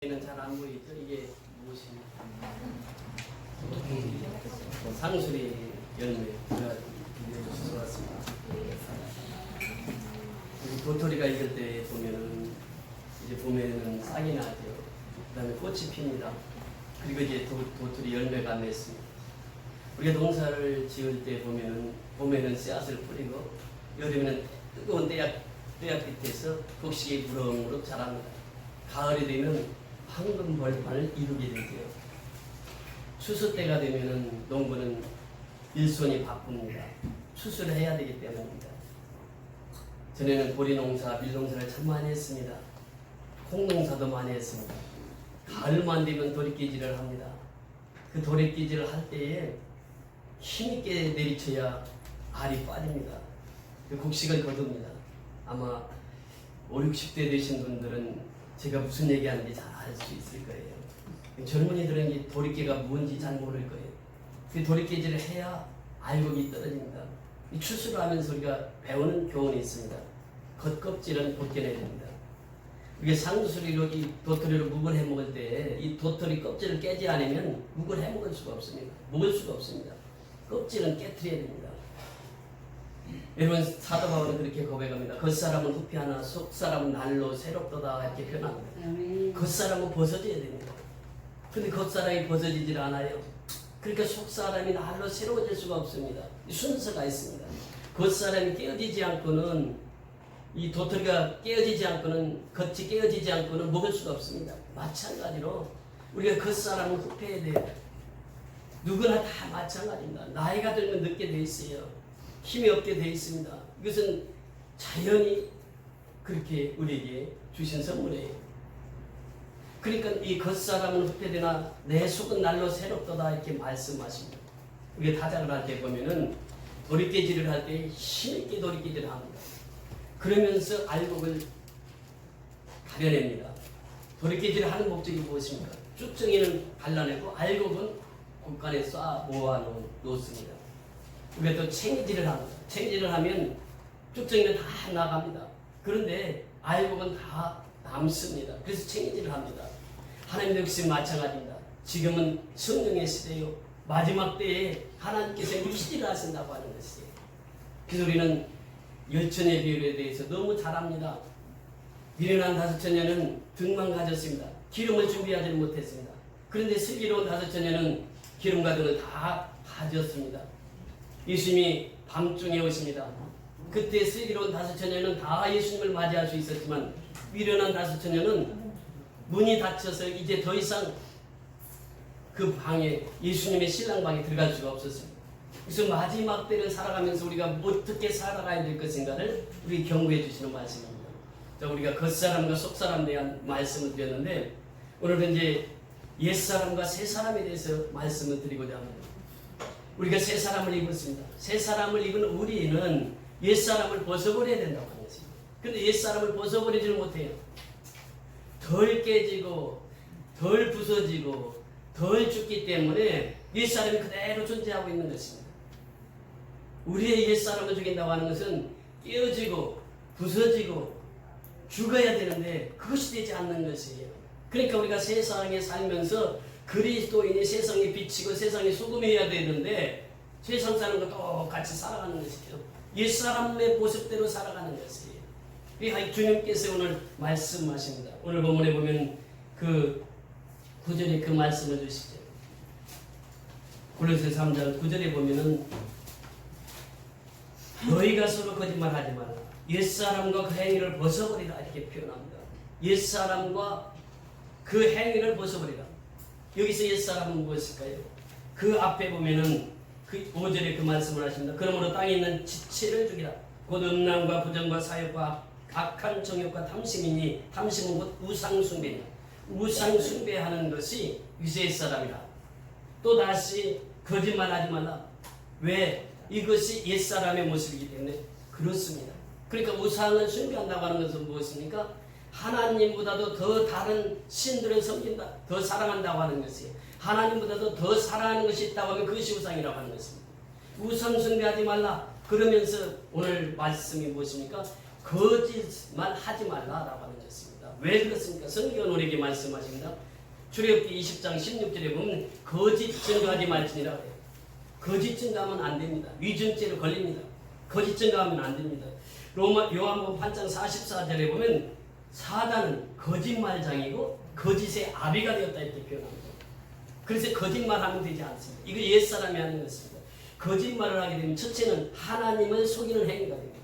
는 잘 안 보이죠? 이게 무엇입니까? 상수리 열매가 주워왔습니다. 도토리가 익을 때 보면은 이제 봄에는 싹이 나죠. 그다음에 꽃이 핍니다. 그리고 이제 도토리 열매가 맺습니다. 우리가 농사를 지을 때 보면은 봄에는 씨앗을 뿌리고 여름에는 뜨거운 떼약 끝에서 곡식이 무럭무럭 자랍니다. 가을이 되면 황금 벌판을 이루게 되죠. 추수 때가 되면은 농부는 일손이 바쁩니다. 추수를 해야 되기 때문입니다. 전에는 보리 농사, 밀 농사를 참 많이 했습니다. 콩 농사도 많이 했습니다. 가을만 되면 도리깨질을 합니다. 그 도리깨질을 할 때에 힘있게 내리쳐야 알이 빠집니다. 그 곡식을 거둡니다. 아마 5, 60대 되신 분들은 제가 무슨 얘기하는지 잘 알 수 있을 거예요. 젊은이들은 이 도리깨가 뭔지 잘 모를 거예요. 그 도리깨질을 해야 알곡이 떨어집니다. 이 추수를 하면서 우리가 배우는 교훈이 있습니다. 겉껍질은 벗겨내야 됩니다. 우리가 상수리로 이 도토리로 묵을 해 먹을 때 이 도토리 껍질을 깨지 않으면 묵을 해 먹을 수가 없습니다. 먹을 수가 없습니다. 껍질은 깨트려야 됩니다. 여러분 사도 바울은 그렇게 고백합니다. 겉사람은 후피하나 속사람은 날로 새롭도다 이렇게 표현합니다. 겉사람은 벗어져야 됩니다. 근데 겉사람이 벗어지질 않아요. 그러니까 속사람이 날로 새로워질 수가 없습니다. 순서가 있습니다. 겉사람이 깨어지지 않고는 이 도토리가 깨어지지 않고는 겉이 깨어지지 않고는 먹을 수가 없습니다. 마찬가지로 우리가 겉사람은 후패해야 돼요. 누구나 다 마찬가지입니다. 나이가 들면 늙게 돼 있어요. 힘이 없게 되어 있습니다. 이것은 자연이 그렇게 우리에게 주신 선물이에요. 그러니까 이 겉사람은 후패되나 내 속은 날로 새롭도다 이렇게 말씀하십니다. 우리가 타작을 할 때 보면은 도리깨질을 할 때 힘있게 도리깨질을 합니다. 그러면서 알곡을 가려냅니다. 도리깨질을 하는 목적이 무엇입니까? 쭉정이는 발라내고 알곡은 곳간에 쏴 모아 놓습니다. 우리가 또 챙기질을 합니다. 챙기질을 하면 쭉정이는 다 나갑니다. 그런데 알곡은 다 남습니다. 그래서 챙기질을 합니다. 하나님 역시 마찬가지입니다. 지금은 성령의 시대요. 마지막 때에 하나님께서 유시질을 하신다고 하는 것이에요. 그래서 우리는 열천의 비율에 대해서 너무 잘 압니다. 미련한 다섯처녀는 등만 가졌습니다. 기름을 준비하지 못했습니다. 그런데 슬기로운 다섯처녀는 기름과 등을 다 가졌습니다. 예수님이 밤중에 오십니다. 그때 슬기로운 다섯처녀는 다 예수님을 맞이할 수 있었지만 미련한 다섯처녀는 문이 닫혀서 이제 더 이상 그 방에 예수님의 신랑방에 들어갈 수가 없었습니다. 그래서 마지막 때를 살아가면서 우리가 어떻게 살아가야 될 것인가를 우리 경고해 주시는 말씀입니다. 자, 우리가 겉사람과 속사람에 대한 말씀을 드렸는데 오늘은 이제 옛사람과 새사람에 대해서 말씀을 드리고자 합니다. 우리가 새 사람을 입었습니다. 새 사람을 입은 우리는 옛 사람을 벗어버려야 된다고 하는 것입니다. 그런데 옛 사람을 벗어버리지를 못해요. 덜 깨지고, 덜 부서지고, 덜 죽기 때문에 옛 사람이 그대로 존재하고 있는 것입니다. 우리의 옛 사람을 죽인다고 하는 것은 깨어지고, 부서지고, 죽어야 되는데 그것이 되지 않는 것이에요. 그러니까 우리가 세상에 살면서 그리스도인이 세상에 비치고 세상에 소금해야 되는데 세상 사람과 똑같이 살아가는 것이죠. 옛사람의 모습대로 살아가는 것이에요. 그러니까 주님께서 오늘 말씀하십니다. 오늘 본문에 보면 그 9절에 그 말씀을 주시죠. 골로새 3장 9절에 보면은 너희가 서로 거짓말하지 말라. 옛사람과 그 행위를 벗어버리라 이렇게 표현합니다. 옛사람과 그 행위를 벗어버리라. 여기서 옛사람은 무엇일까요? 그 앞에 보면은 그 5절에 그 말씀을 하십니다. 그러므로 땅에 있는 지체를 죽이라. 곧 음란과 부정과 사욕과 악한 정욕과 탐심이니 탐심은 곧 우상숭배이다. 우상숭배하는 것이 이제 옛사람이라. 또 다시 거짓말하지 말라. 왜? 이것이 옛사람의 모습이기 때문에 그렇습니다. 그러니까 우상을 숭배한다고 하는 것은 무엇입니까? 하나님보다도 더 다른 신들을 섬긴다, 더 사랑한다고 하는 것이에요. 하나님보다도 더 사랑하는 것이 있다고 하면 그것이 우상이라고 하는 것입니다. 우상 숭배하지 말라. 그러면서 오늘 말씀이 무엇입니까? 거짓말 하지 말라라고 하는 것입니다. 왜 그렇습니까? 성경은 우리에게 말씀하십니다. 출애굽기 20장 16절에 보면 거짓 증거하지 말지니라 그래요. 거짓 증거하면 안 됩니다. 위증죄로 걸립니다. 거짓 증거하면 안 됩니다. 요한복음 8장 44절에 보면 사단은 거짓말장이고 거짓의 아비가 되었다 이렇게 표현합니다. 그래서 거짓말하면 되지 않습니다. 이거 옛사람이 하는 것입니다. 거짓말을 하게 되면 첫째는 하나님을 속이는 행위가 됩니다.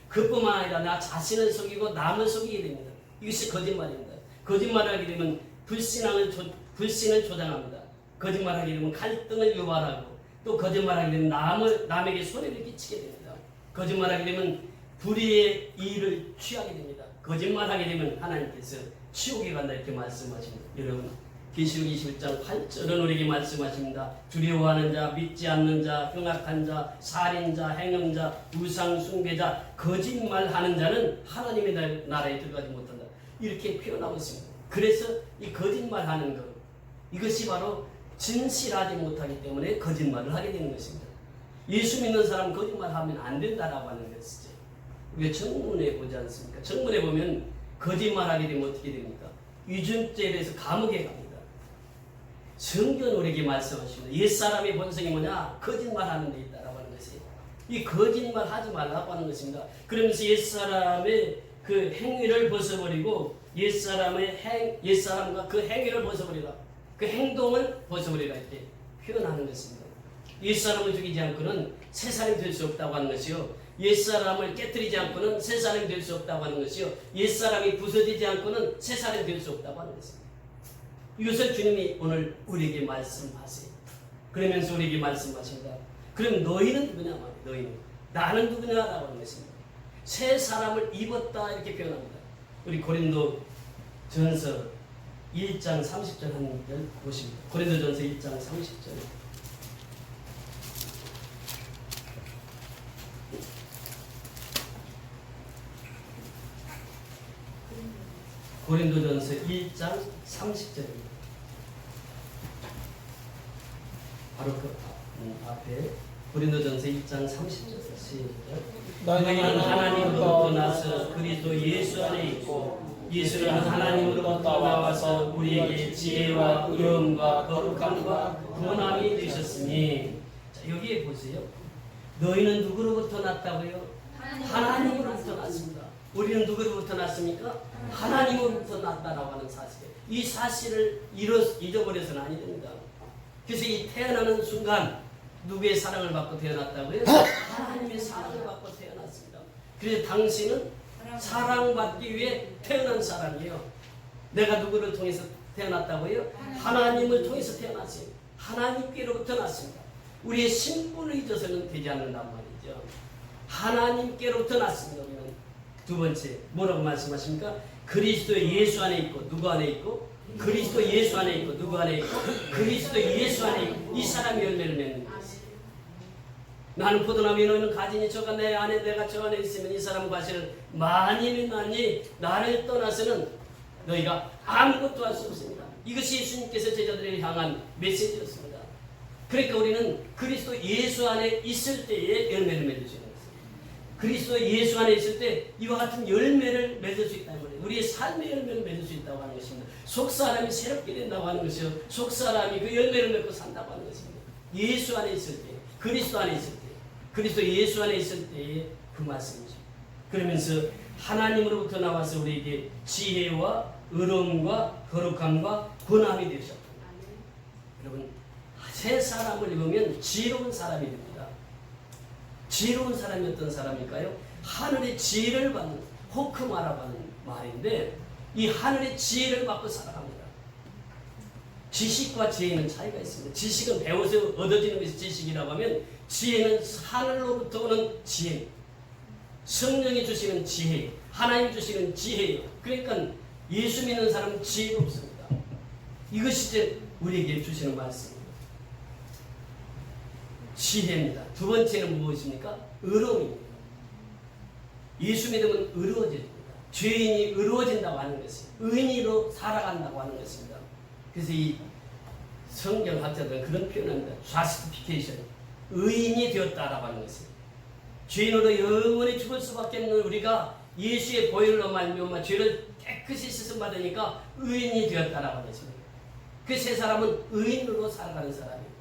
그뿐만 아니라 나 자신을 속이고 남을 속이게 됩니다. 이것이 거짓말입니다. 거짓말을 하게 되면 불신을 조장합니다. 거짓말하게 되면 갈등을 유발하고 또 거짓말하게 되면 남에게 손해를 끼치게 됩니다. 거짓말하게 되면 불의의 이의를 취하게 됩니다. 거짓말하게 되면 하나님께서 지옥에 간다 이렇게 말씀하십니다. 여러분 계시록 21장 8절은 우리에게 말씀하십니다. 두려워하는 자, 믿지 않는 자, 흉악한 자, 살인자, 행음자, 우상 숭배자, 거짓말하는 자는 하나님의 나라에 들어가지 못한다. 이렇게 표현하고 있습니다. 그래서 이 거짓말하는 것, 이것이 바로 진실하지 못하기 때문에 거짓말을 하게 되는 것입니다. 예수 믿는 사람은 거짓말하면 안 된다라고 하는 것이죠. 우리가 정문에 보지 않습니까? 정문에 보면 거짓말하게 되면 어떻게 됩니까? 위증죄에 대해서 감옥에 갑니다. 성경은 우리에게 말씀하십니다. 옛사람의 본성이 뭐냐? 거짓말하는 데 있다라고 하는 것이 이 거짓말 하지 말라고 하는 것입니다. 그러면서 옛사람의 그 행위를 벗어버리고 옛사람과 그 행위를 벗어버리라, 그 행동을 벗어버리라 이렇게 표현하는 것입니다. 옛사람을 죽이지 않고는 새 사람이 될 수 없다고 하는 것이요, 옛사람을 깨뜨리지 않고는 새 사람이 될 수 없다고 하는 것이요, 옛사람이 부서지지 않고는 새 사람이 될 수 없다고 하는 것입니다. 이것을 주님이 오늘 우리에게 말씀하세요. 그러면서 우리에게 말씀하십니다. 그럼 너희는 누구냐 말이에요. 너희는 나는 누구냐라고 하는 것입니다. 새 사람을 입었다 이렇게 표현합니다. 우리 고린도 전서 1장 30절 한 절 보십니다. 고린도 전서 1장 30절. 고린도전서 1장 30절입니다. 바로 그 앞에 고린도전서 1장 30절 시작. 너희는 하나님으로부터 나서 그리스도 예수 안에 있고 예수는 하나님으로부터 나와서 우리에게 지혜와 의로움과 거룩함과 구원함이 되셨으니. 자, 여기에 보세요. 너희는 누구로부터 났다고요? 하나님으로부터 났습니다. 우리는 누구로부터 났습니까? 하나님으로부터 났다라고 하는 사실. 이 사실을 잊어버려서는 아니 됩니다. 그래서 이 태어나는 순간 누구의 사랑을 받고 태어났다고요? 하나님의 사랑을 받고 태어났습니다. 그래서 당신은 사랑받기 위해 태어난 사람이에요. 내가 누구를 통해서 태어났다고요? 하나님을 통해서 태어났어요. 하나님께로부터 났습니다. 우리의 신분을 잊어서는 되지 않는단 말이죠. 하나님께로부터 났습니다. 우리는 두 번째 뭐라고 말씀하십니까? 그리스도 예수 안에 있고 누구 안에 있고? 그리스도 예수 안에 있고 누구 안에 있고? 그리스도 예수 안에 있고 이 사람이 열매를 맺는 것이에요. 나는 포도나무 너는 가지니 저가 내 안에 내가 저 안에 있으면 이 사람 과실을 많이 나를 떠나서는 너희가 아무것도 할 수 없습니다. 이것이 예수님께서 제자들에게 향한 메시지였습니다. 그러니까 우리는 그리스도 예수 안에 있을 때에 열매를 맺을 수 있는 것입니다. 그리스도 예수 안에 있을 때 이와 같은 열매를 맺을 수 있다는 거예요. 우리의 삶의 열매를 맺을 수 있다고 하는 것입니다. 속사람이 새롭게 된다고 하는 것이요, 속사람이 그 열매를 맺고 산다고 하는 것입니다. 예수 안에 있을 때, 그리스도 안에 있을 때, 그리스도 예수 안에 있을 때의 그 말씀이죠. 그러면서 하나님으로부터 나와서 우리에게 지혜와 의로움과 거룩함과 권함이 되셨다. 여러분, 새 사람을 입으면 지혜로운 사람이 됩니다. 지혜로운 사람이 어떤 사람일까요? 하늘의 지혜를 받는, 호크마라고 하는 말인데 이 하늘의 지혜를 받고 살아갑니다. 지식과 지혜는 차이가 있습니다. 지식은 배워서 얻어지는 것이 지식이라고 하면 지혜는 하늘로부터 오는 지혜, 성령이 주시는 지혜, 하나님 주시는 지혜예요. 그러니까 예수 믿는 사람은 지혜롭습니다. 이것이 이제 우리에게 주시는 말씀입니다. 지혜입니다. 두 번째는 무엇입니까? 의로움입니다. 예수 믿으면 의로워집니다. 죄인이 의로워진다고 하는 것이 의인으로 살아간다고 하는 것입니다. 그래서 이 성경학자들은 그런 표현합니다. justification, 의인이 되었다라고 하는 것입니다. 죄인으로 영원히 죽을 수밖에 없는 우리가 예수의 보혈로 말미암아 죄를 깨끗이 씻음 받으니까 의인이 되었다라고 하셨습니다. 그 세 사람은 의인으로 살아가는 사람이에요.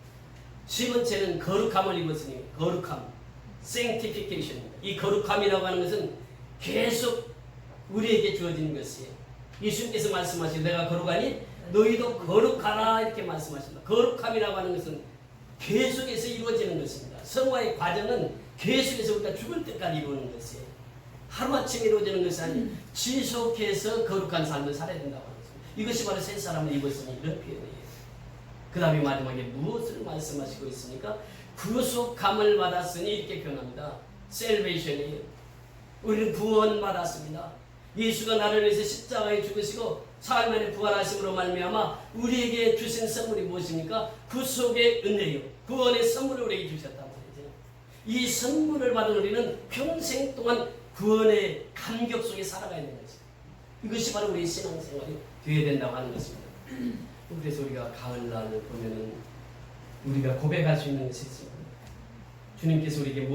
세 번째는 거룩함을 입었으니 거룩함, sanctification. 이 거룩함이라고 하는 것은 계속 우리에게 주어지는 것이에요. 예수님께서 말씀하시고 내가 거룩하니 너희도 거룩하라 이렇게 말씀하십니다. 거룩함이라고 하는 것은 계속해서 이루어지는 것입니다. 성화의 과정은 계속해서 우리가 죽을 때까지 이루어지는 것이에요. 하루아침에 이루어지는 것이 아니라 지속해서 거룩한 삶을 살아야 된다고 하는 것입니다. 이것이 바로 새 사람을 입었으니 이런 표현이에요. 그 다음에 마지막에 무엇을 말씀하시고 있습니까? 구속함을 받았으니 이렇게 표현합니다. salvation이에요. 우리는 구원받았습니다. 예수가 나를 위해서 십자가에 죽으시고 사흘 만에 부활하심으로 말미암아 우리에게 주신 선물이 무엇입니까? 구속의 은혜요. 구원의 선물을 우리에게 주셨단 말이죠. 이 선물을 받은 우리는 평생 동안 구원의 감격 속에 살아가야 되는 거죠. 이것이 바로 우리의 신앙생활이 되어야 된다고 하는 것입니다. 그래서 우리가 가을날을 보면은 우리가 고백할 수 있는 것이 있습니다. 주님께서 우리에게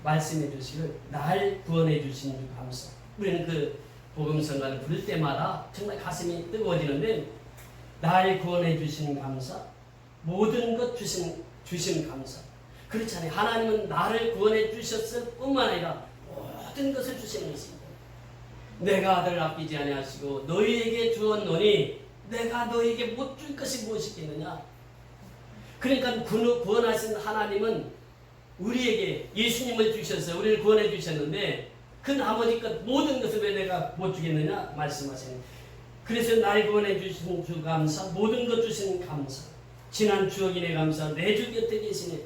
말씀해 주시길 날 구원해 주신 주 감사. 우리는 그 복음성가를 부를 때마다 정말 가슴이 뜨거워지는데 날 구원해 주신 감사, 모든 것 주신 감사. 그렇잖아요. 하나님은 나를 구원해 주셨을 뿐만 아니라 모든 것을 주시는 것입니다. 내가 아들을 아끼지 아니하시고 너희에게 주었노니 내가 너희에게 못 줄 것이 무엇이겠느냐. 그러니까 구원하신 하나님은 우리에게 예수님을 주셔서 우리를 구원해 주셨는데 그 나머지 것 모든 것을 왜 내가 못 주겠느냐 말씀하시는. 그래서 날 구원해 주신 주 감사, 모든 것 주신 감사, 지난 추억인의 감사, 내 주 곁에 계시네.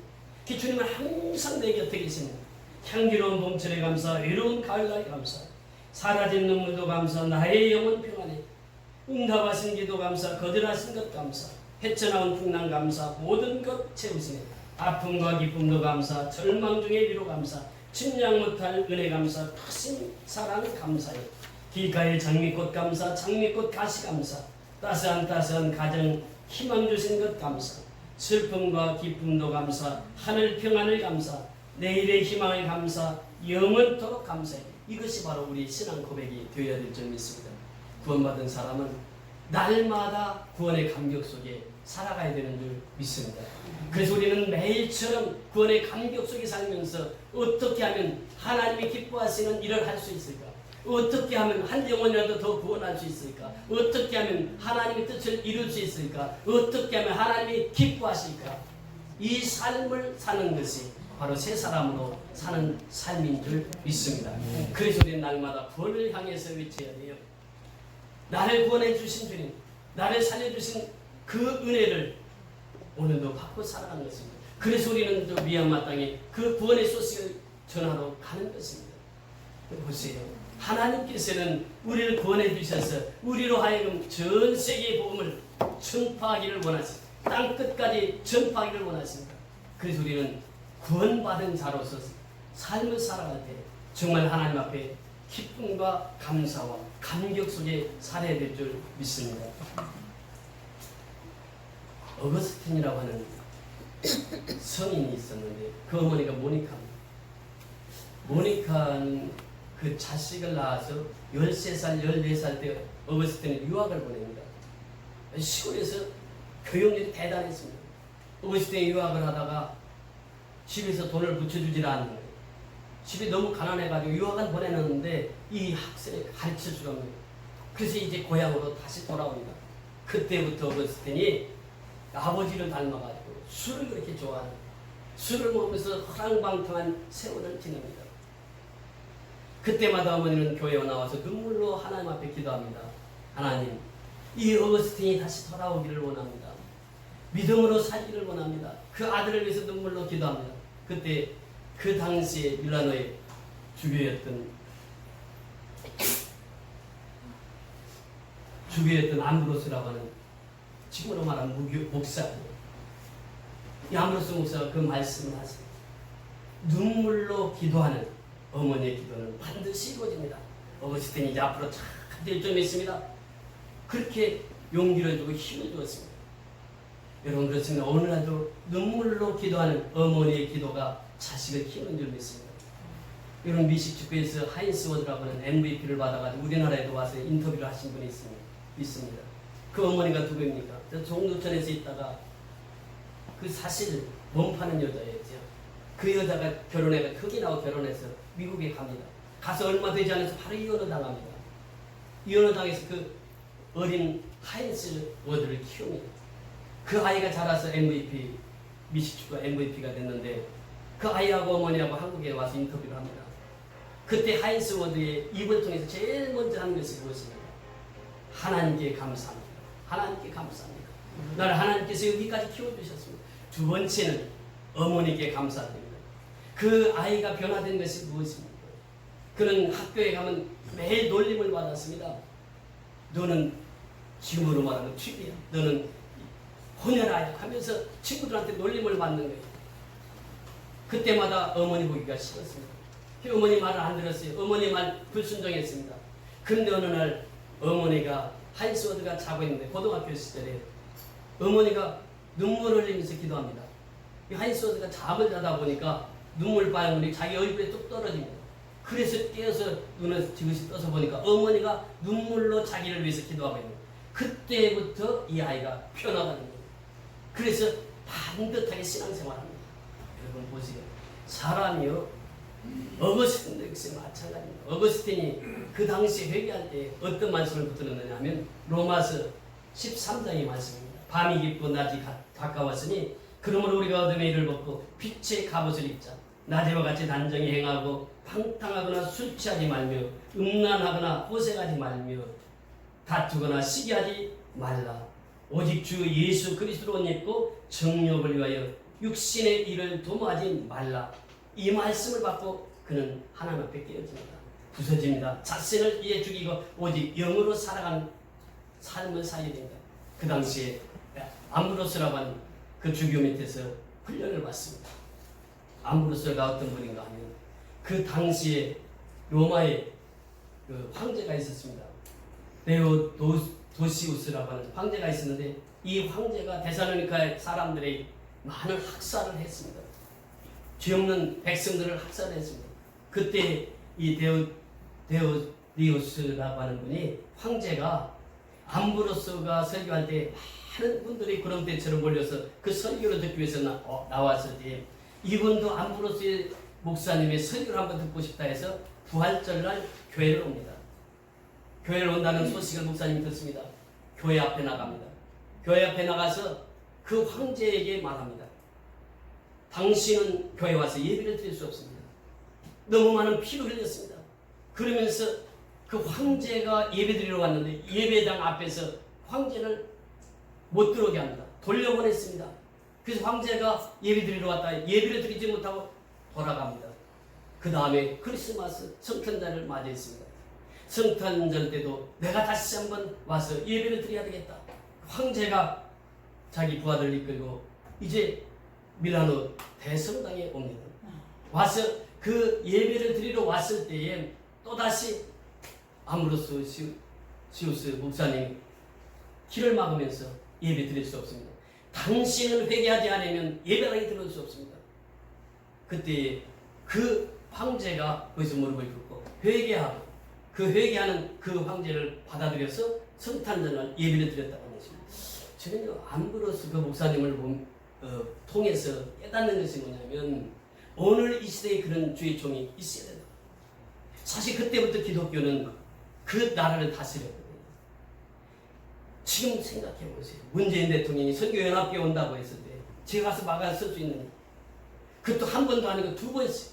그 주님은 항상 내 곁에 계시네. 향기로운 봄철의 감사, 외로운 가을날의 감사, 사라진 눈물도 감사, 나의 영혼 평안해. 응답하신 기도 감사, 거절하신 것 감사, 헤쳐나온 풍랑 감사, 모든 것 채우시네. 아픔과 기쁨도 감사, 절망 중의 위로 감사, 침략 못할 은혜 감사, 크신 사랑 감사해. 길가의 장미꽃 감사, 장미꽃 가시 감사, 따스한 가정 희망 주신 것 감사, 슬픔과 기쁨도 감사, 하늘 평안을 감사, 내일의 희망을 감사, 영원토록 감사해. 이것이 바로 우리 신앙 고백이 되어야 될 줄 믿습니다. 구원받은 사람은 날마다 구원의 감격 속에 살아가야 되는 줄 믿습니다. 그래서 우리는 매일처럼 구원의 감격 속에 살면서 어떻게 하면 하나님이 기뻐하시는 일을 할 수 있을까? 어떻게 하면 한 영혼이라도 더 구원할 수 있을까? 어떻게 하면 하나님의 뜻을 이룰 수 있을까? 어떻게 하면 하나님이 기뻐하실까? 이 삶을 사는 것이 바로 새 사람으로 사는 삶인 줄 믿습니다. 그래서 우리는 날마다 구원을 향해서 외쳐야 돼요. 나를 구원해 주신 주님, 나를 살려주신 그 은혜를 오늘도 받고 살아가는 것입니다. 그래서 우리는 또 미얀마 땅에 그 구원의 소식을 전하러 가는 것입니다. 보세요. 하나님께서는 우리를 구원해 주셔서 우리로 하여금 전 세계의 복음을 전파하기를 원하십니다. 땅 끝까지 전파하기를 원하십니다. 그래서 우리는 구원받은 자로서 삶을 살아갈 때 정말 하나님 앞에 기쁨과 감사와 감격 속에 살아야 될 줄 믿습니다. 어거스틴이라고 하는 성인이 있었는데 그 어머니가 모니카입니다. 모니카는 그 자식을 낳아서 13살, 14살 때 어거스틴이 유학을 보냅니다. 시골에서 교육률이 대단했습니다. 어거스틴이 유학을 하다가 집에서 돈을 붙여주질 않는 거예요. 집이 너무 가난해가지고 유학을 보내놨는데 이 학생을 가르칠 수가 없는 거예요. 그래서 이제 고향으로 다시 돌아옵니다. 그때부터 어거스틴이 아버지를 닮아가지고 술을 그렇게 좋아하는 거예요. 술을 먹으면서 허랑방탕한 세월을 지냅니다. 그때마다 어머니는 교회에 나와서 눈물로 하나님 앞에 기도합니다. 하나님, 이 어거스틴이 다시 돌아오기를 원합니다. 믿음으로 살기를 원합니다. 그 아들을 위해서 눈물로 기도합니다. 그때 그 당시에 밀라노의 주교였던 암브로스라고 하는 지금으로 말하면 목사예요. 이 암브로스 목사가 그 말씀을 하세요. 눈물로 기도하는 어머니의 기도는 반드시 이루어집니다. 어거스틴이 이제 앞으로 잘 될 줄 믿습니다. 그렇게 용기를 주고 힘을 주었습니다. 여러분 그렇습니다. 오늘날도 눈물로 기도하는 어머니의 기도가 자식을 키우는 줄 믿습니다. 이런 미식축구에서 하인스 워드라고 하는 MVP를 받아가지고 우리나라에도 와서 인터뷰를 하신 분이 있습니다. 그 어머니가 누구입니까? 저 종로천에서 있다가 그 사실 몸 파는 여자였죠. 그 여자가 결혼해가 흑인하고 결혼해서 미국에 갑니다. 가서 얼마 되지 않아서 바로 이혼을 당합니다. 이혼을 당해서 그 어린 하인스 워드를 키웁니다. 그 아이가 자라서 MVP, 미식축구 MVP가 됐는데 그 아이하고 어머니하고 한국에 와서 인터뷰를 합니다. 그때 하인스 워드의 입을 통해서 제일 먼저 하는 것이 무엇입니까? 하나님께 감사합니다. 하나님께 감사합니다. 나를 하나님께서 여기까지 키워주셨습니다. 두 번째는 어머니께 감사드립니다. 그 아이가 변화된 것이 무엇입니까? 그는 학교에 가면 매일 놀림을 받았습니다. 너는 지금으로 말하면 튀기야. 너는 혼혈아야 하면서 친구들한테 놀림을 받는 거예요. 그때마다 어머니 보기가 싫었습니다. 어머니 말을 안 들었어요. 어머니 말 불순종했습니다. 그런데 어느 날 어머니가 하인스 워드가 자고 있는데 고등학교 시절에 어머니가 눈물을 흘리면서 기도합니다. 하인스 워드가 잠을 자다 보니까 눈물방울이 자기 얼굴에 뚝 떨어집니다. 그래서 깨어서 눈을 지그시 떠서 보니까 어머니가 눈물로 자기를 위해서 기도하고 있는 거예요. 그때부터 이 아이가 변화가 됩니다. 그래서 반듯하게 신앙생활합니다. 여러분 보세요. 사람이요. 어거스틴도 역시 마찬가지입니다. 어거스틴이 그 당시 회개할 때 어떤 말씀을 붙들었느냐 하면 로마서 13장의 말씀입니다. 밤이 깊고 낮이 가까웠으니 그러므로 우리가 어둠의 일을 벗고 빛의 갑옷을 입자. 낮에와 같이 단정히 행하고 방탕하거나 술 취하지 말며 음란하거나 호색하지 말며 다투거나 시기하지 말라. 오직 주 예수 그리스도로 옷 입고 정욕을 위하여 육신의 일을 도모하지 말라. 이 말씀을 받고 그는 하나님 앞에 깨어집니다. 부서집니다. 자신을 위해 죽이고 오직 영으로 살아가는 삶을 살게 됩니다. 그 당시에 암브로스라고 하는 그 주교 밑에서 훈련을 받습니다. 암브로스가 어떤 분인가 하면 그 당시에 로마에 그 황제가 있었습니다. 도시우스라고 하는 황제가 있었는데 이 황제가 데살로니카의 사람들의 많은 학살을 했습니다. 죄 없는 백성들을 학살했습니다. 그때 이 데오디우스라고 하는 분이 황제가 암브로스가 설교할 때 많은 분들이 구름대처럼 몰려서 그 설교를 듣기 위해서 나왔을 때 이분도 암브로스 목사님의 설교를 한번 듣고 싶다 해서 부활절날 교회를 옵니다. 교회를 온다는 소식을 목사님이 듣습니다. 교회 앞에 나갑니다. 교회 앞에 나가서 그 황제에게 말합니다. 당신은 교회 와서 예배를 드릴 수 없습니다. 너무 많은 피를 흘렸습니다. 그러면서 그 황제가 예배 드리러 왔는데 예배당 앞에서 황제를 못 들어오게 합니다. 돌려보냈습니다. 그래서 황제가 예배 드리러 왔다 예배를 드리지 못하고 돌아갑니다. 그 다음에 크리스마스 성탄절을 맞이했습니다. 성탄절 때도 내가 다시 한번 와서 예배를 드려야 되겠다. 황제가 자기 부하들을 이끌고 이제 밀라노 대성당에 옵니다. 와서 그 예배를 드리러 왔을 때에 또다시 암브로스 시우스 목사님 길을 막으면서 예배 드릴 수 없습니다. 당신은 회개하지 않으면 예배당에 들어올 수 없습니다. 그때 그 황제가 거기서 무릎을 꿇고 회개하고 그 회개하는 그 황제를 받아들여서 성탄절날 예배를 드렸다고 하는 것입니다. 저는요 암브로스 그 목사님을 통해서 깨닫는 것이 뭐냐면 오늘 이 시대에 그런 주의 종이 있어야 된다. 사실 그때부터 기독교는 그 나라를 다스렸거든요. 지금 생각해 보세요. 문재인 대통령이 선교연합교회 온다고 했을 때 제가 가서 막아설 수 있느냐. 그것도 한 번도 아니고 두 번씩.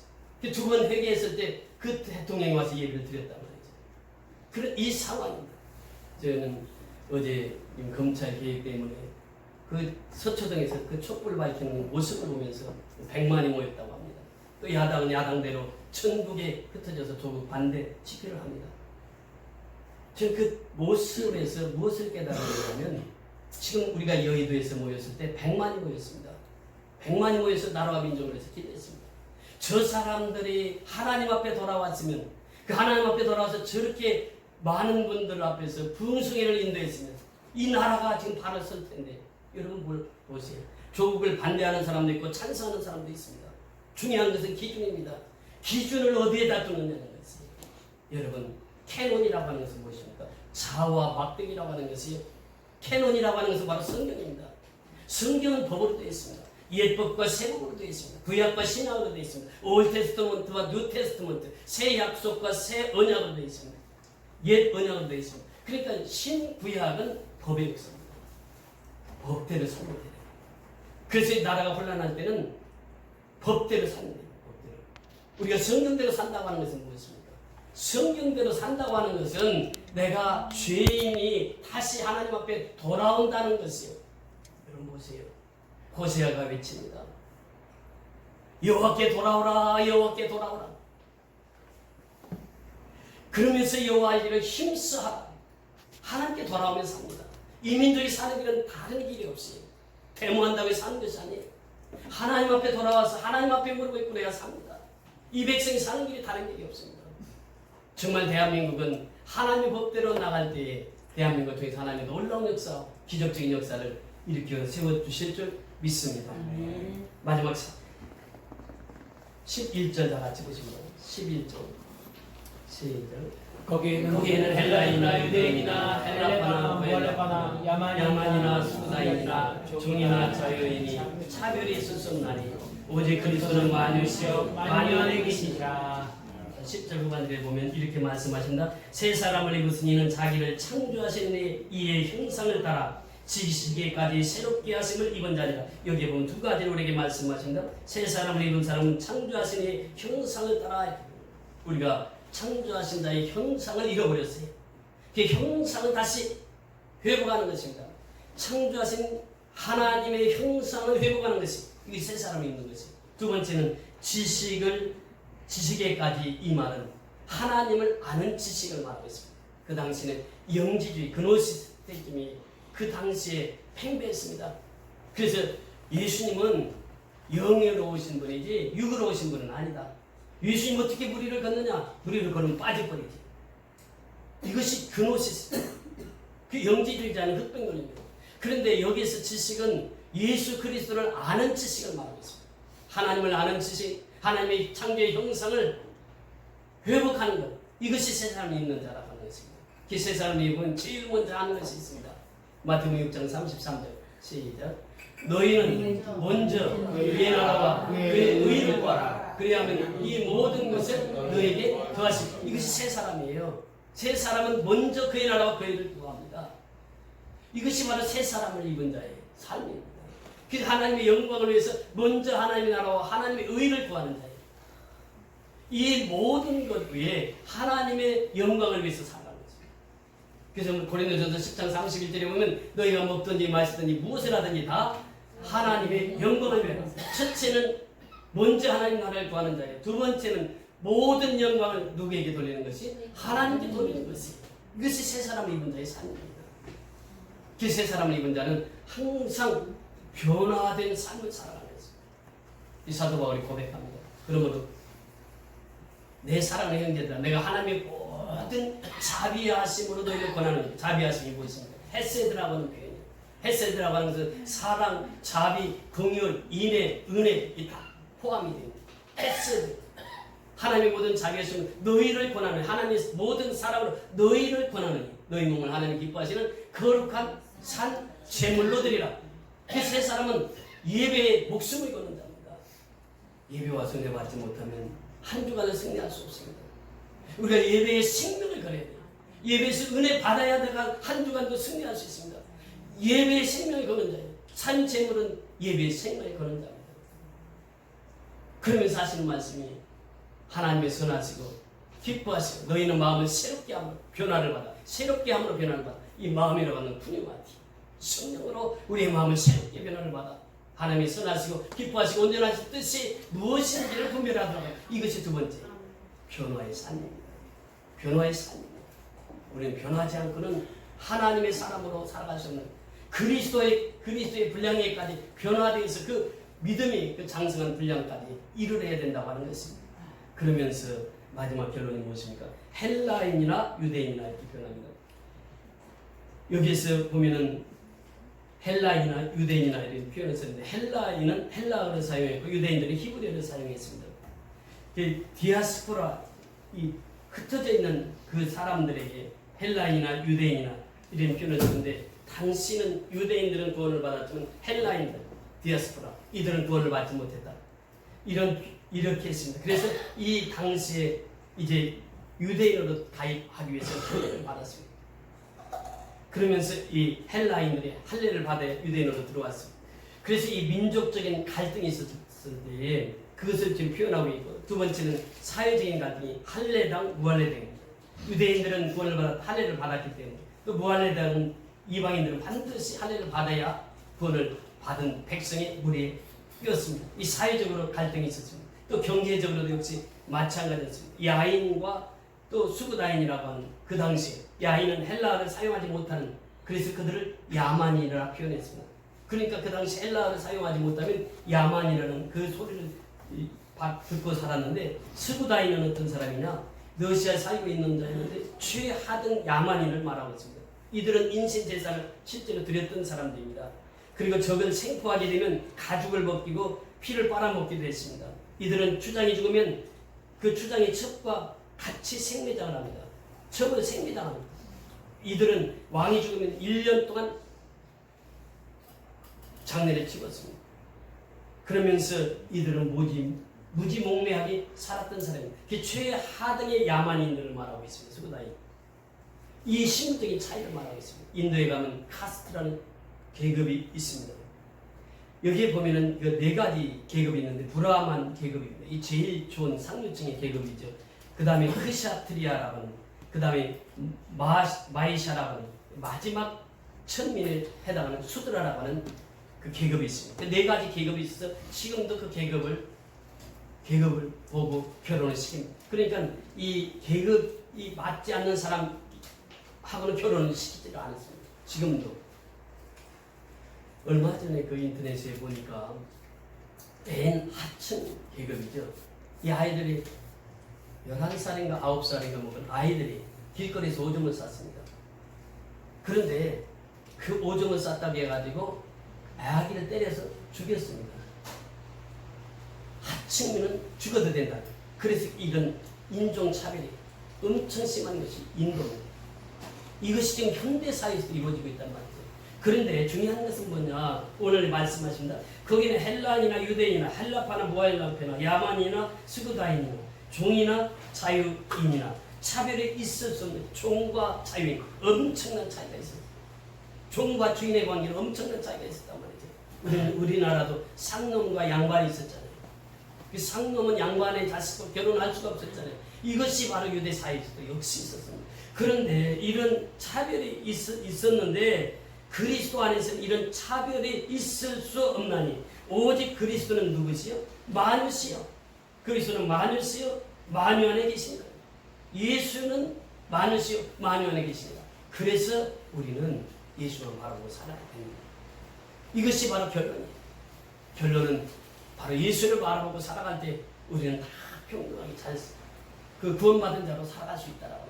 두 번 회개했을 때 그 대통령이 와서 예배를 드렸단 말이죠. 그런 이 상황입니다. 저는 어제 검찰 개입 때문에 그 서초동에서 그 촛불 밝히는 모습을 보면서 100만이 모였다고 합니다. 또 야당은 야당대로 전국에 흩어져서 조국 반대 집회를 합니다. 저는 그 모습에서 무엇을 깨달았냐면 지금 우리가 여의도에서 모였을 때 100만이 모였습니다. 100만이 모여서 나라와 민족을 위해서 기도했습니다. 저 사람들이 하나님 앞에 돌아왔으면 그 하나님 앞에 돌아와서 저렇게 많은 분들 앞에서 부흥성회를 인도했으면 이 나라가 지금 바로 설 텐데 여러분 뭘 보세요. 조국을 반대하는 사람도 있고 찬성하는 사람도 있습니다. 중요한 것은 기준입니다. 기준을 어디에다 두느냐는 것이, 여러분, 캐논이라고 하는 것은 무엇입니까? 자와 막대기라고 하는 것이, 캐논이라고 하는 것은 바로 성경입니다. 성경은 법으로 되어 있습니다. 옛법과 새법으로 되어 있습니다. 구약과 신약으로 되어 있습니다. 올 테스트먼트와 뉴 테스트먼트, 새 약속과 새 언약으로 되어 있습니다. 옛 언약으로 되어 있습니다. 그러니까 신구약은 법의 역사입니다. 법대로 살면 돼요. 그래서 나라가 혼란할 때는 법대로 살면 돼요. 법대로. 우리가 성경대로 산다고 하는 것은 무엇입니까? 성경대로 산다고 하는 것은 내가 죄인이 다시 하나님 앞에 돌아온다는 것이요. 여러분 보세요. 호세아가 외칩니다. 여호와께 돌아오라, 여호와께 돌아오라. 그러면서 여호와의 길을 힘써하라. 하나님께 돌아오면 삽니다. 이민족이 사는 길은 다른 길이 없어요. 데모한다고 사는 것이 아니에요. 하나님 앞에 돌아와서 하나님 앞에 무릎 꿇고 내가 삽니다. 이 백성이 사는 길이 다른 길이 없습니다. 정말 대한민국은 하나님의 법대로 나갈 때에 대한민국 통해서 하나님의 놀라운 역사, 기적적인 역사를 일으켜 세워주실 줄 믿습니다. 마지막 11절 다 같이 보시면 11절 시작. 거기에는 헬라인이나 유대인이나 헬라파나 무헬라파나 야만이나 수다인이나 종이나 자유인이 차별이 있을 수 없나니 오직 그리스도는 만유시여 만유 안에 계시니라. 10절 후반절에 보면 이렇게 말씀하신다. 새 사람을 입으신 이는 자기를 창조하신 이의 형상을 따라 지식에까지 새롭게 하심을 입은 자리라. 여기에 보면 두 가지를 우리에게 말씀하신다. 새 사람을 입은 사람은 창조하신 이의 형상을 따라, 우리가 창조하신 자의 형상을 잃어버렸어요. 그 형상을 다시 회복하는 것입니다. 창조하신 하나님의 형상을 회복하는 것이, 이게 새 사람이 있는 것이에요. 두 번째는 지식에까지, 이 말은 하나님을 아는 지식을 말하고 있습니다. 그 당시에는 영지주의, 그노시스티즘이 그 당시에 팽배했습니다. 그래서 예수님은 영으로 오신 분이지 육으로 오신 분은 아니다. 예수님 어떻게 무리를 걷느냐? 무리를 걸으면 빠져버리지. 이것이 그노시스트, 그 영지주의자는 흑백론입니다. 그런데 여기에서 지식은 예수 그리스도를 아는 지식을 말하고 있습니다. 하나님을 아는 지식, 하나님의 창조의 형상을 회복하는 것, 이것이 새 사람이 있는 자라고 하는 것입니다. 그 새 사람이 입은 제일 먼저 하는 것이 있습니다. 마태복음 6장 33절 시작. 너희는 먼저 그의 나라와 그의 의를 구하라. 그래야면 이 모든 것을 너에게 더하시고. 이것이 새 사람이에요. 새 사람은 먼저 그의 나라와 그의 의를 구합니다. 이것이 바로 새 사람을 입은 자의 삶입니다. 그 하나님의 영광을 위해서 먼저 하나님의 나라와 하나님의 의를 구하는 자예요. 이 모든 것 위에 하나님의 영광을 위해서 살아가는 것입니다. 그래서 고린도전서 10장 31절에 보면 너희가 먹든지 마시든지 무엇을 하든지 다 하나님의 영광을 위하여. 첫째는 먼저 하나님 나라를 구하는 자예요. 두 번째는 모든 영광을 누구에게 돌리는 것이? 하나님께 돌리는 것이. 이것이 새 사람을 입은 자의 삶입니다. 그 새 사람을 입은 자는 항상 변화된 삶을 살아가는 것입니다. 이 사도 바울이 고백합니다. 그러므로 내 사랑하는 형제들아, 내가 하나님의 모든 자비하심으로 너희를 권하는, 자비하심이 무엇입니까? 헤세드라고 하는 표현이에요. 헤세드라고 하는 것은 사랑, 자비, 긍휼, 인애, 은혜, 이 다 포함이 됩니다. 헤세드, 하나님의 모든 자비하심으로 너희를 권하는, 하나님의 모든 사랑으로 너희를 권하는, 너희 몸을 하나님 기뻐하시는 거룩한 산 제물로 드리라. 그 세 사람은 예배에 목숨을 거는 자입니다. 예배와 승리 받지 못하면 한 주간을 승리할 수 없습니다. 우리가 예배에 생명을 걸어야 돼요. 예배에서 은혜 받아야 내가 한 주간도 승리할 수 있습니다. 예배에 생명을 거는 자예요. 산 제물은 예배에 생명을 거는 자입니다. 그러면서 하시는 말씀이 하나님의 선하시고 기뻐하시고 너희는 마음을 새롭게 함으로 변화를 받아, 새롭게 함으로 변화를 받아. 이 마음이라고 하는 푸니마티, 성령으로 우리의 마음을 새롭게 변화를 받아 하나님이 선하시고 기뻐하시고 온전하신 뜻이 무엇인지를 분별하도록. 이것이 두 번째, 변화의 삶입니다. 변화의 삶입니다. 우리는 변하지 않고는 하나님의 사람으로 살아갈 수 없는 그리스도의 분량에까지 변화되어서 그 믿음이 그 장성한 분량까지 이루어야 된다고 하는 것입니다. 그러면서 마지막 결론이 무엇입니까? 헬라인이나 유대인이나 이렇게 표현합니다. 여기에서 보면은 헬라인이나 유대인이나 이렇게 표현을 썼는데, 헬라인은 헬라어를 사용했고 유대인들이 히브리어를 사용했습니다. 디아스포라, 이 흩어져 있는 그 사람들에게 헬라인이나 유대인이나 이런 표현을 쓰는데, 당시는 유대인들은 구원을 받았지만 헬라인들, 디아스포라, 이들은 구원을 받지 못했다. 이렇게 했습니다. 그래서 이 당시에 이제 유대인으로 가입하기 위해서 할례를 받았습니다. 그러면서 이 헬라인들이 할례를 받아 유대인으로 들어왔습니다. 그래서 이 민족적인 갈등이 있었을 때 그것을 지금 표현하고 있고, 두 번째는 사회적인 갈등이 할례당, 무할례당입니다. 유대인들은 구원을 받아 할례를 받았기 때문에, 또 무할례당 이방인들은 반드시 할례를 받아야 구원을 받은 백성의 무리에 끼었습니다. 이 사회적으로 갈등이 있었습니다. 또 경제적으로도 역시 마찬가지였습니다. 야인과 또 수구다인이라고 하는, 그 당시 야인은 헬라어를 사용하지 못하는, 그래서 그들을 야만이라 표현했습니다. 그러니까 그 당시 헬라어를 사용하지 못하면 야만이라는 그 소리를 듣고 살았는데, 수구다인은 어떤 사람이냐, 러시아에 살고 있는 자였는데 최하등 야만인을 말하고 있습니다. 이들은 인신제사를 실제로 드렸던 사람들입니다. 그리고 적을 생포하게 되면 가죽을 벗기고 피를 빨아먹기도 했습니다. 이들은 추장이 죽으면 그 추장의 첩과 같이 생매장을 합니다. 첩을 생매장합니다. 이들은 왕이 죽으면 1년 동안 장례를 치렀습니다. 그러면서 이들은 무지몽매하게 살았던 사람입니다. 그 최하등의 야만인들을 말하고 있습니다. 수구다인. 이 심적인 차이를 말하고 있습니다. 인도에 가면 카스트라는 계급이 있습니다. 여기에 보면은 그 네 가지 계급이 있는데, 브라만 계급입니다. 이 제일 좋은 상류층의 계급이죠. 그 다음에 크샤트리아라고 하는, 그 다음에 마이샤라고 하는 마지막 천민에 해당하는 수드라라고 하는 그 계급이 있습니다. 네 가지 계급이 있어서 지금도 그 계급을 보고 결혼을 시킵니다. 그러니까 이 계급이 맞지 않는 사람하고는 결혼을 시키지 않았습니다. 지금도. 얼마 전에 그 인터넷에 보니까 맨 하층 계급이죠. 이 아이들이 11살인가 9살인가 먹은 아이들이 길거리에서 오줌을 쌌습니다. 그런데 그 오줌을 쌌다고 해가지고 아기를 때려서 죽였습니다. 하층민은 죽어도 된다. 그래서 이런 인종차별이 엄청 심한 것이 인도입니다. 이것이 지금 현대사회에서 이루어지고 있단 말이죠. 그런데 중요한 것은 뭐냐, 오늘 말씀하신다. 거기는 헬라인이나 유대인이나 헬라파나 무할라파나 야만이나 스구다인이나 종이나 자유인이나 차별이 있을 수 없는, 종과 자유인 엄청난 차이가 있어요. 종과 주인의 관계는 엄청난 차이가 있었단 말이죠. 우리나라도 상놈과 양반이 있었잖아요. 그 상놈은 양반의 자식과 결혼할 수가 없었잖아요. 이것이 바로 유대 사회에서도 역시 있었습니다. 그런데 이런 차별이 있었는데, 그리스도 안에서는 이런 차별이 있을 수 없나니 오직 그리스도는 누구시요? 만유시요. 그리스도는 만유시요, 만유 안에 계십니다. 예수는 만유시요, 만유 안에 계십니다. 그래서 우리는 예수만 바라보고 살아야 됩니다. 이것이 바로 결론이에요. 결론은 바로 예수를 바라보고 살아갈 때 우리는 다 평등하게 그 구원받은 자로 살아갈 수 있다라고.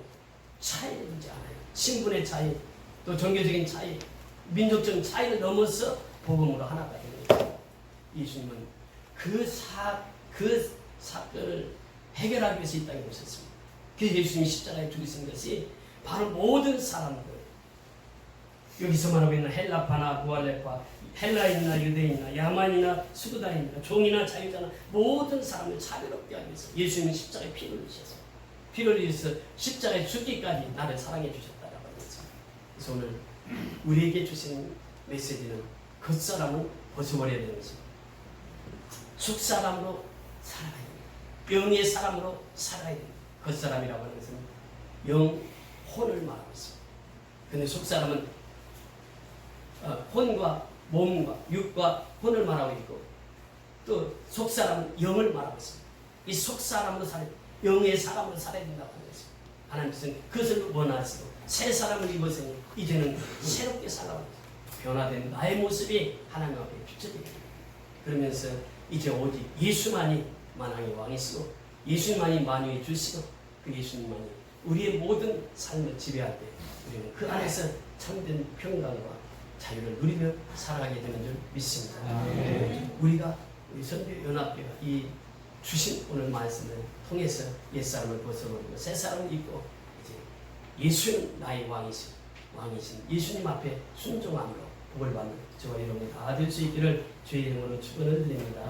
차이를 두지 않아요. 신분의 차이, 또 종교적인 차이, 민족적인 차이를 넘어서 복음으로 하나가 됩니다. 예수님은 그 사건을 해결하기 위해서 이 땅에 오셨습니다. 그래서 예수님이 십자가에 죽으신 것이 바로 모든 사람들, 여기서 말하고 있는 헬라파나 무할레파, 헬라인이나 유대인이나 야만이나 수구다인이나 종이나 자유자나 모든 사람을 차별없게 하기 위해서 예수님은 십자가에 피를 흘리셨어요. 피를 흘리셔서 십자가에 죽기까지 나를 사랑해 주셨다라고 합니다. 그래서 오늘 우리에게 주신 메시지는 겉사람은 벗어버려야 되는 것입니다. 속사람으로 살아가야 됩니다. 영의 사람으로 살아야 됩니다. 겉사람이라고 하는 것은 영혼을 말하고 있습니다. 그런데 속사람은 혼과 몸과 육과 혼을 말하고 있고, 또 속사람은 영을 말하고 있습니다. 이 속사람으로 살아야 됩니다. 영의 사람으로 살아야 된다고 하는 것입니다. 하나님께서는 그것을 원하시고 새 사람을 입었으니 이제는 새롭게 살아가고 변화된 나의 모습이 하나님 앞에 비춰지게 됩니다. 그러면서 이제 오직 예수만이 만왕의 왕이시고 예수님만이 만유의 주시고 그 예수님만이 우리의 모든 삶을 지배할 때 우리는 그 안에서 참된 평강과 자유를 누리며 살아가게 되는 줄 믿습니다. 아멘. 우리 선교연합회가 이 주신 오늘 말씀을 통해서 옛사람을 벗어버리고 새사람을 입고 이제 예수는 나의 왕이신 예수님 앞에 순종함으로 복을 받는 저와 여러분이 다 될 수 있기를 주의 이름으로 축원을 드립니다.